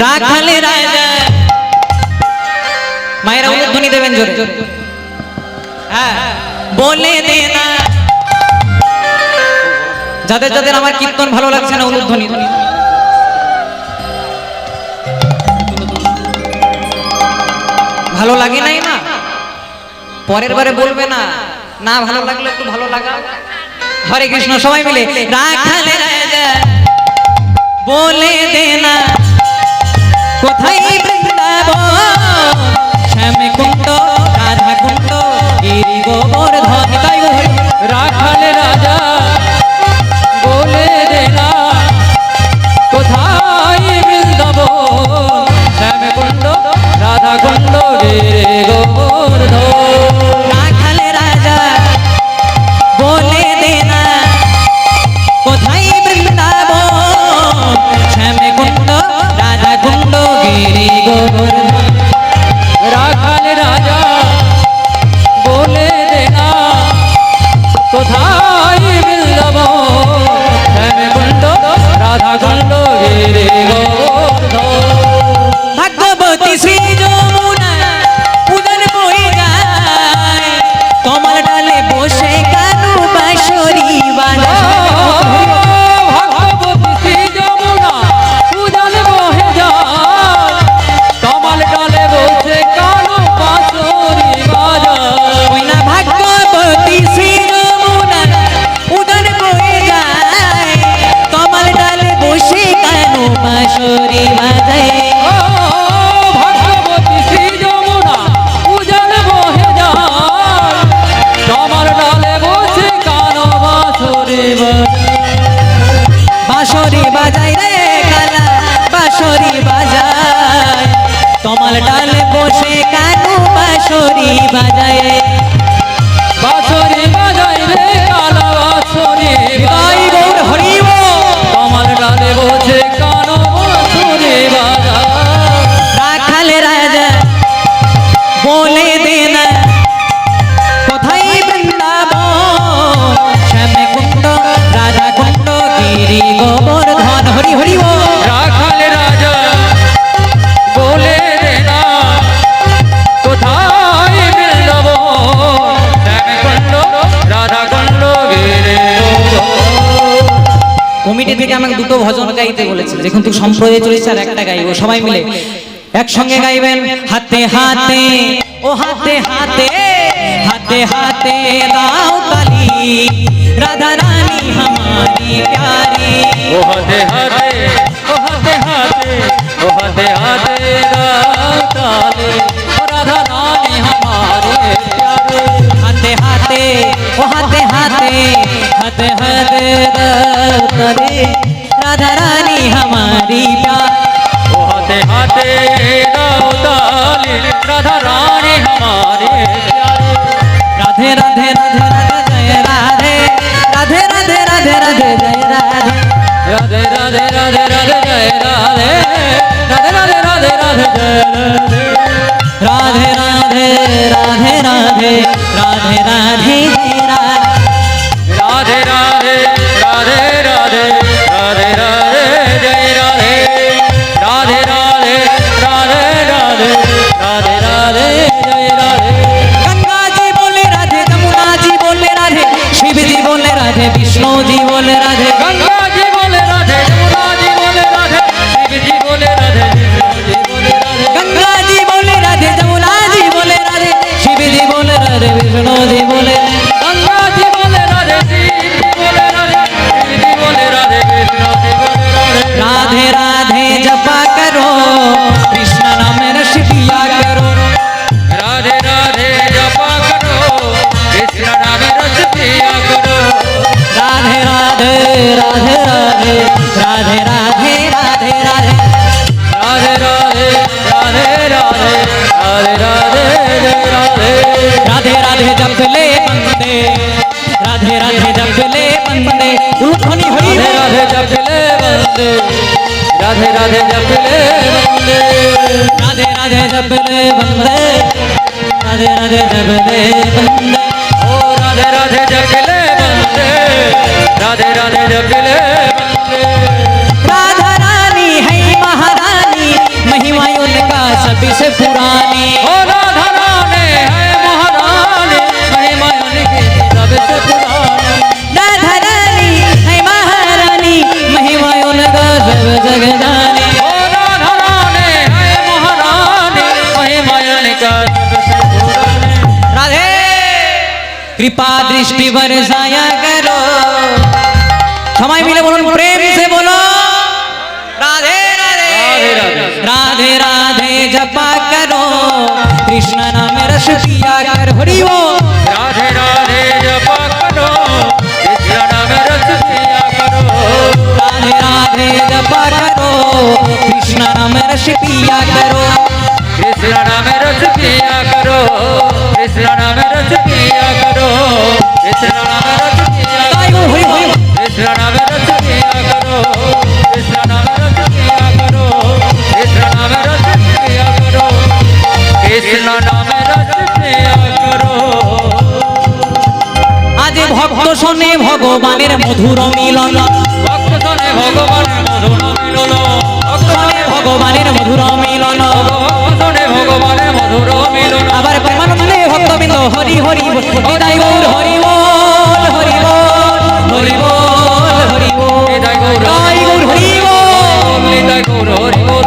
রাখালে রাজা মায়েরা উলুধ্বনি দেবেন জোরে হ্যাঁ বলে দে না যাদের যাদের আমার কীর্তন ভালো লাগছে না উলুধ্বনি ভালো লাগে নাই না পরের বারে বলবে না না ভালো লাগলে একটু ভালো লাগা হরে কৃষ্ণ সবাই মিলে রাখালে রাজা বলে দে না কোথায় বৃন্দাবন শ্যাম কুণ্ড রাধা কুণ্ড গিরি গোবর্ধন রাখালে রাজা বলে দে না কোথায় বৃন্দাবন শ্যাম কুণ্ড রাধা কুণ্ড গিরি গোবর্ধন রাখালে রাজা বলে দে না কোথায় বৃন্দাবন শ্যাম কুণ্ড রাধা কুণ্ড গিরি গোবর্ধন রাখালে রাজা বলে দে না কোথায় বৃন্দাবন শ্যাম কুণ্ড রাধা কুণ্ড গিরি গোবর্ধন ভাগ্যবতী শ্রী যমুনা উদর বয়ে যায় কমল ডালে বসে কানু বাঁশরি বাজায় ভগবতী যমুনা উজান বহে যায় কমল ডালে বসে কালো বাঁশরি বাজায় ওই না ভাগ্যবতী শ্রী যমুনা উদর বয়ে যায় কমল ডালে বসে কানু বাঁশরি বাজায় ভগবতী শ্রী যমুনা উজান বহে যায় কমল ডালে বসে কালো বাঁশরি বাঁশরি বাজায় রে কালা বাঁশরি বাজায় কমল ডালে বসে কানু বাঁশরি বাজায় বাঁশরি বাজায় রে কালা বাঁশরি জয় গৌর হরি বল। কমল ডালে বসে কালো বাঁশরি বাজায় রাখালে রাজা বলে দে না কোথায় বৃন্দাবন শ্যাম কুণ্ড রাধা কুণ্ড গিরি গোবর্ধন হরি হরি বল। রাখালে রাজা বলে দে না কোথায় বৃন্দাবন শ্যাম কুণ্ড রাধা কুণ্ড গিরি গোবর্ধন কমিটি থেকে আমাকে দুটো ভজন গাইতে বলেছে যেখান থেকে সম্প্রদায় চলেছে আর একটা গাইবো সবাই মিলে একসঙ্গে গাইবেন হাতে হাতে ও হাতে হাতে হাতে হাতে দাও তালি রাধা রানী हमारी प्यारी ओ हाथे हाथे ओ हाथे हाथे ओ हाथे हाथे ताले ओ राधा रानी हमारे प्यारे हाथे हाथे ओ हाथे हाथे हाथे हाथे दाओ ताली राधा रानी हमारी प्यारी ओ हाथे हाथे ताले राधा रानी हमारे प्यारे राधे राधे राधे राधे जय राधे राधे राधे राधे राधे जय राधे राधे राधे राधे राधे जय राधे राधे राधे राधे राधे जय राधे राधे राधे राधे राधे राधे जय राधे राधे राधे राधे राधे राधे राधे जय राधे राधे राधे राधे राधे राधे राधे जय राधे गंगा जी बोले राधे जमुना जी बोले राधे शिव जी बोले राधे विष्णु जी बोले राधे गंगा जी बोले राधे यमुना जी बोले राधे शिव जी बोले राधे विष्णु जी बोले राधे गंगा जी बोले राधे जमुना जी बोले राधे शिव जी बोले राधे विष्णु जी बोले गंगा जी बोले राधे शिव जी बोले राधे शिव जी बोले राधे विष्णु जी बोले राधे राधे राधे जपा करो कृष्ण नाम रस पिया करो राधे राधे जपा करो कृष्ण नाम रस पिया करो राधे राधे राधे राधे राधे राधे राधे राधे राधे राधे राधे राधे राधे राधे जय राधे राधे राधे जप ले बंदे राधे राधे जप ले बंदे उल्खनी हरि राधे राधे जप ले बंदे राधे राधे जप ले बंदे राधे राधे जप ले बंदे राधे राधे जप ले बंदे ओ राधे राधे जप ले बंदे राधे राधे जप ले बंदे राधा रानी है महारानी सबसे पुरानी ओ राधा रानी है महारानी महिमा उनकी सबसे पुरानी राधा रानी है महारानी महिमा उनका सब जग जाने ओ राधा रानी है महारानी महिमा उनका सबसे पुरानी राधे कृपा दृष्टि बरसाया करो समय मिले बोलो प्रेम से बोलो राधे राधे राधे राधे राधे जपा करो कृष्ण नाम रस पिया कर हरि वो राधे राधे जपा करो कृष्ण नाम रस पिया करो राधे राधे जपा करो कृष्ण नाम रस पिया करो कृष्ण नाम रस पिया करो कृष्ण नाम रस पिया करो कृष्ण नाम रस पिया गाय गो हरि हरि कृष्ण नाम रस पिया करो कृष्ण नाम रस पिया करो कृष्ण नाम रस पिया करो कृष्ण नाम रस पिया करो আজ ভক্ত শোনে ভগবানের মধুর মিলন ভক্ত শোনে ভগবানের মধুর মিলন ভক্ত শোনে ভগবানের মধুর মিলন শোনে ভগবানের মধুর মিলন আবার প্রেমানন্দে ভক্তবৃন্দ হরি হরি বল নিতাই গৌর হরি বল হরি বল হরি বল হরি বল নিতাই গৌর নিতাই গৌর হরি বল নিতাই গৌর হরি বল